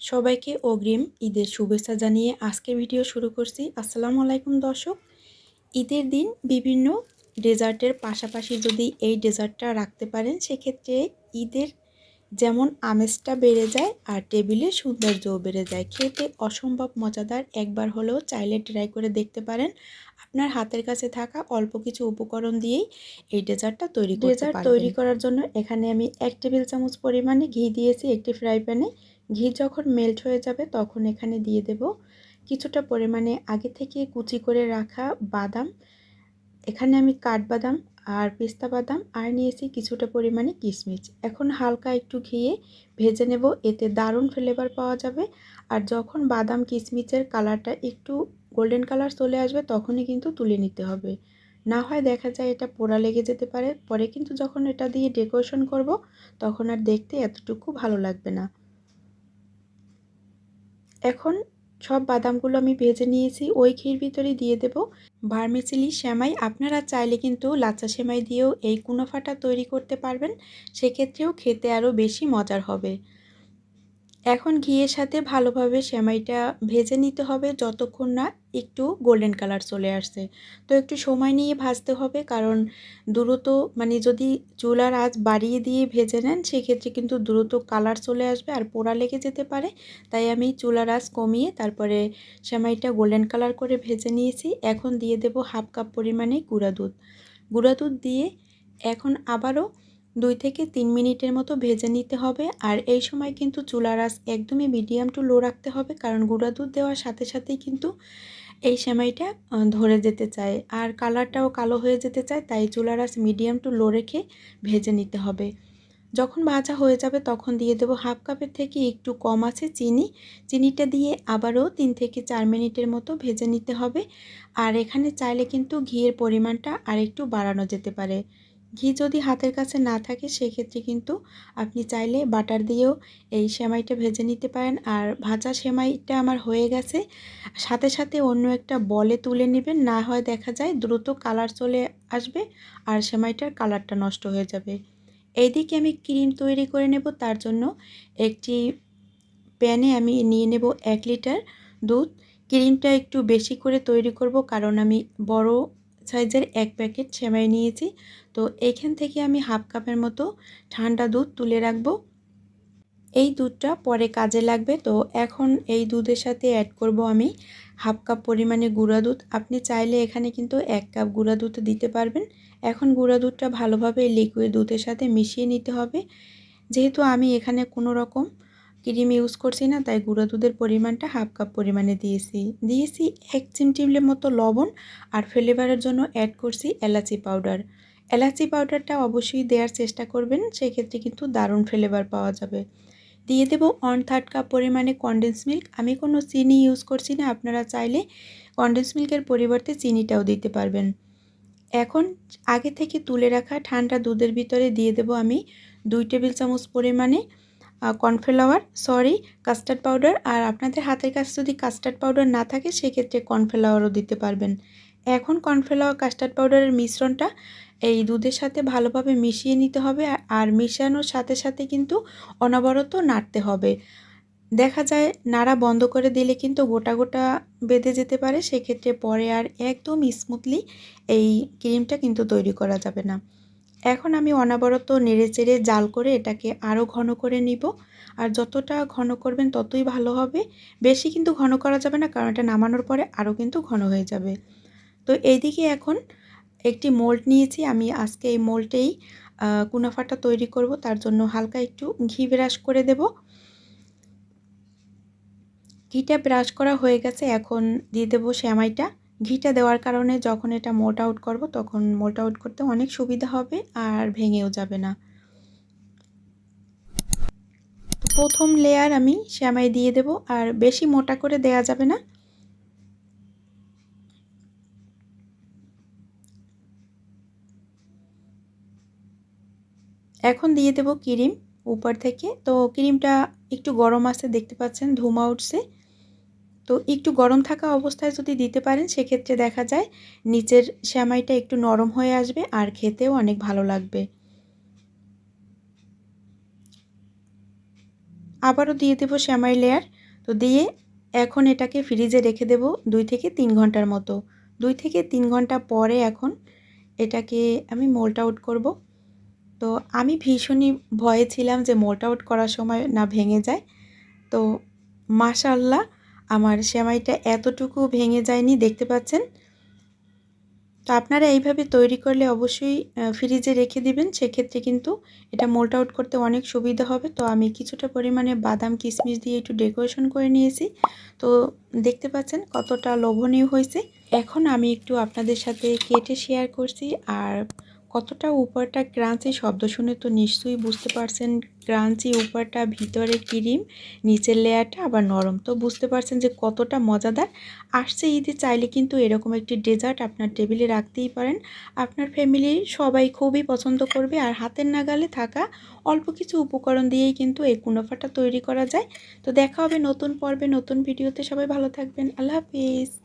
সবাইকে অগ্রিম ঈদের শুভেচ্ছা জানিয়ে আজকের ভিডিও শুরু করছি। আসসালামু আলাইকুম দর্শক। ঈদের দিন বিভিন্ন ডেজার্টের পাশাপাশি যদি এই ডেজার্টটা রাখতে পারেন সেক্ষেত্রে ঈদের যেমন আমেজটা বেড়ে যায় আর টেবিলের সৌন্দর্যও বেড়ে যায়। খেতে অসম্ভব মজাদার। একবার হলেও চাইলে ট্রাই করে দেখতে পারেন। আপনার হাতের কাছে থাকা অল্প কিছু উপকরণ দিয়েই এই ডেজার্টটা তৈরি করতে পারবেন। তৈরি করার জন্য এখানে আমি 1 টেবিল চামচ পরিমাণে ঘি দিয়েছি একটি ফ্রাই প্যানে। ঘি যখন মেল্ট হয়ে যাবে তখন এখানে দিয়ে দেব কিছুটা পরিমাণে আগে থেকে কুচি করে রাখা বাদাম। এখানে আমি কাঠবাদাম আর পেস্তা বাদাম আর নিয়েছি কিছুটা পরিমাণে কিশমিশ। এখন হালকা একটু ঘিয়ে ভেজে নেব, এতে দারুণ ফ্লেভার পাওয়া যাবে। আর যখন বাদাম কিশমিশের কালারটা একটু গোল্ডেন কালার চলে আসবে তখনই কিন্তু তুলে নিতে হবে, না হয় দেখা যায় এটা পোড়া লেগে যেতে পারে। পরে কিন্তু যখন এটা দিয়ে ডেকোরেশন করব তখন আর দেখতে এতটুকু ভালো লাগবে না। এখন সব বাদামগুলো আমি ভেজে নিয়েছি, ওই ঘির ভিতরে দিয়ে দেব ভার্মিসেলি সেমাই। আপনারা চাইলে কিন্তু লাচ্ছা সেমাই দিয়েও এই কুনাফাটা তৈরি করতে পারবেন, সেক্ষেত্রেও খেতে আরও বেশি মজার হবে। এখন ঘিয়ের সাথে ভালোভাবে সেমাইটা ভেজে নিতে হবে যতক্ষণ না একটু গোল্ডেন কালার চলে আসছে। তো একটু সময় নিয়ে ভাজতে হবে, কারণ দ্রুত যদি চুলার আঁচ বাড়িয়ে দিয়ে ভেজে নেন সেক্ষেত্রে কিন্তু দ্রুত কালার চলে আসবে আর পোড়া লেগে যেতে পারে। তাই আমি চুলার আঁচ কমিয়ে তারপরে সেমাইটা গোল্ডেন কালার করে ভেজে নিয়েছি। এখন দিয়ে দেব হাফ কাপ পরিমাণে গুঁড়া দুধ। গুঁড়া দুধ দিয়ে এখন আবারও 2 থেকে 3 মিনিটের মতো ভেজে নিতে হবে। আর এই সময় কিন্তু চুলার আঁচ একদমই মিডিয়াম টু লো রাখতে হবে, কারণ গুঁড়া দুধ দেওয়ার সাথে সাথেই কিন্তু এই সেমাইটা ধরে যেতে চায় আর কালারটাও কালো হয়ে যেতে চায়। তাই চুলার আঁচ মিডিয়াম টু লো রেখে ভেজে নিতে হবে। যখন ভাজা হয়ে যাবে তখন দিয়ে দেব হাফ কাপের থেকে একটু কম আছে চিনি। চিনিটা দিয়ে আবারও 3 থেকে 4 মিনিটের মতো ভেজে নিতে হবে। আর এখানে চাইলে কিন্তু ঘিয়ের পরিমাণটা আরেকটু বাড়ানো যেতে পারে। ঘি যদি হাতের কাছে না থাকে সেক্ষেত্রে কিন্তু আপনি চাইলে বাটার দিয়েও এই সেমাইটা ভেজে নিতে পারেন। আর ভাজা সেমাইটা আমার হয়ে গেছে, সাথে সাথে অন্য একটা বলে তুলে নেবেন, না হয় দেখা যায় দ্রুত কালার চলে আসবে আর সেমাইটার কালারটা নষ্ট হয়ে যাবে। এইদিকে আমি ক্রিম তৈরি করে নেব। তার জন্য একটি প্যানে আমি নিয়ে নেব 1 লিটার দুধ। ক্রিমটা একটু বেশি করে তৈরি করব, কারণ আমি বড় সাইজের 1 প্যাকেট সেমাই নিয়েছি। তো এইখান থেকে আমি হাফ কাপের মতো ঠান্ডা দুধ তুলে রাখবো। এই দুধটা পরে কাজে লাগবে। তো এখন এই দুধের সাথে অ্যাড করব আমি হাফ কাপ পরিমাণে গুঁড়া দুধ। আপনি চাইলে এখানে কিন্তু 1 কাপ গুঁড়া দুধ দিতে পারবেন। এখন গুঁড়া দুধটা ভালোভাবে লিকুইড দুধের সাথে মিশিয়ে নিতে হবে। যেহেতু আমি এখানে কোনো রকম ক্রিম ইউজ করছি না, তাই গুঁড়া দুধের পরিমাণটা হাফ কাপ পরিমাণে দিয়েছি 1 চিমটির মতো লবণ। আর ফ্লেভারের জন্য অ্যাড করছি এলাচি পাউডার। এলাচি পাউডারটা অবশ্যই দেওয়ার চেষ্টা করবেন, সেক্ষেত্রে কিন্তু দারুণ ফ্লেভার পাওয়া যাবে। দিয়ে দেব 1/3 কাপ পরিমাণে কনডেন্স মিল্ক। আমি কোনো চিনি ইউজ করছি না, আপনারা চাইলে কনডেন্স মিল্কের পরিবর্তে চিনিটাও দিতে পারবেন। এখন আগে থেকে তুলে রাখা ঠান্ডা দুধের ভিতরে দিয়ে দেব আমি 2 টেবিল চামচ পরিমাণে কাস্টার্ড পাউডার। আর আপনাদের হাতের কাছে যদি কাস্টার্ড পাউডার না থাকে সেক্ষেত্রে কর্নফ্লাওয়ারও দিতে পারবেন। এখন কর্নফ্লাওয়ার কাস্টার্ড পাউডারের মিশ্রণটা এই দুধের সাথে ভালোভাবে মিশিয়ে নিতে হবে। আর মিশানোর সাথে সাথে কিন্তু অনবরত নাড়তে হবে। দেখা যায় নাড়া বন্ধ করে দিলে কিন্তু গোটা গোটা বেঁধে যেতে পারে, সেক্ষেত্রে পরে আর একদম স্মুথলি এই ক্রিমটা কিন্তু তৈরি করা যাবে না। এখন আমি অনবরত নেড়েচেড়ে জাল করে এটাকে আরও ঘন করে নিব। আর যতটা ঘন করবেন ততই ভালো হবে। বেশি কিন্তু ঘন করা যাবে না, কারণ এটা নামানোর পরে আরও কিন্তু ঘন হয়ে যাবে। তো এইদিকে এখন একটি মোল্ড নিয়েছি, আমি আজকে এই মোল্ডেই কুনাফাটা তৈরি করব। তার জন্য হালকা একটু ঘি ব্রাশ করে দেব। ঘিটা ব্রাশ করা হয়ে গেছে, এখন দিয়ে দেবো সেমাইটা। ঘিটা দেওয়ার কারণে যখন এটা মোল্ড আউট করব তখন মোল্ড আউট করতে অনেক সুবিধা হবে আর ভেঙেও যাবে না। তো প্রথম লেয়ার আমি সেমাই দিয়ে দেব, আর বেশি মোটা করে দেয়া যাবে না। এখন দিয়ে দেব ক্রিম উপর থেকে। তো ক্রিমটা একটু গরম আছে, দেখতে পাচ্ছেন ধুমা উঠছে। তো একটু গরম থাকা অবস্থায় যদি দিতে পারেন সেক্ষেত্রে দেখা যায় নিচের সেমাইটা একটু নরম হয়ে আসবে আর খেতেও অনেক ভালো লাগবে। আবারও দিয়ে দেব সেমাই লেয়ার। তো দিয়ে এখন এটাকে ফ্রিজে রেখে দেব 2 থেকে 3 ঘন্টার মতো। 2 থেকে 3 ঘন্টা পরে এখন এটাকে আমি মোল্ড আউট করব। তো আমি ভীষণই ভয়ে ছিলাম যে মোল্ড আউট করার সময় না ভেঙে যায়। তো মাশাআল্লাহ আমার সেমাইটা এতটুকু ভেঙে যায়নি, দেখতে পাচ্ছেন। তো আপনারা এইভাবে তৈরি করলে অবশ্যই ফ্রিজে রেখে দিবেন, সেক্ষেত্রে কিন্তু এটা মোল্ড আউট করতে অনেক সুবিধা হবে। তো আমি কিছুটা পরিমাণে বাদাম কিশমিশ দিয়ে একটু ডেকোরেশন করে নিয়েছি। তো দেখতে পাচ্ছেন কতটা লোভনীয় হয়েছে। এখন আমি একটু আপনাদের সাথে কেটে শেয়ার করছি, আর কতটা উপরটা ক্রাঞ্চি, শব্দ শুনে তো নিশ্চয়ই বুঝতে পারছেন ক্রাঞ্চি উপরটা, ভিতরে ক্রিম, নিচের লেয়ারটা আবার নরম। তো বুঝতে পারছেন যে কতটা মজাদার। আসছে ঈদে চাইলে কিন্তু এরকম একটি ডেজার্ট আপনার টেবিলে রাখতেই পারেন। আপনার ফ্যামিলির সবাই খুবই পছন্দ করবে, আর হাতের নাগালে থাকা অল্প কিছু উপকরণ দিয়েই কিন্তু এই কুনাফাটা তৈরি করা যায়। তো দেখা হবে নতুন পর্বে, নতুন ভিডিওতে। সবাই ভালো থাকবেন। আল্লাহ হাফিজ।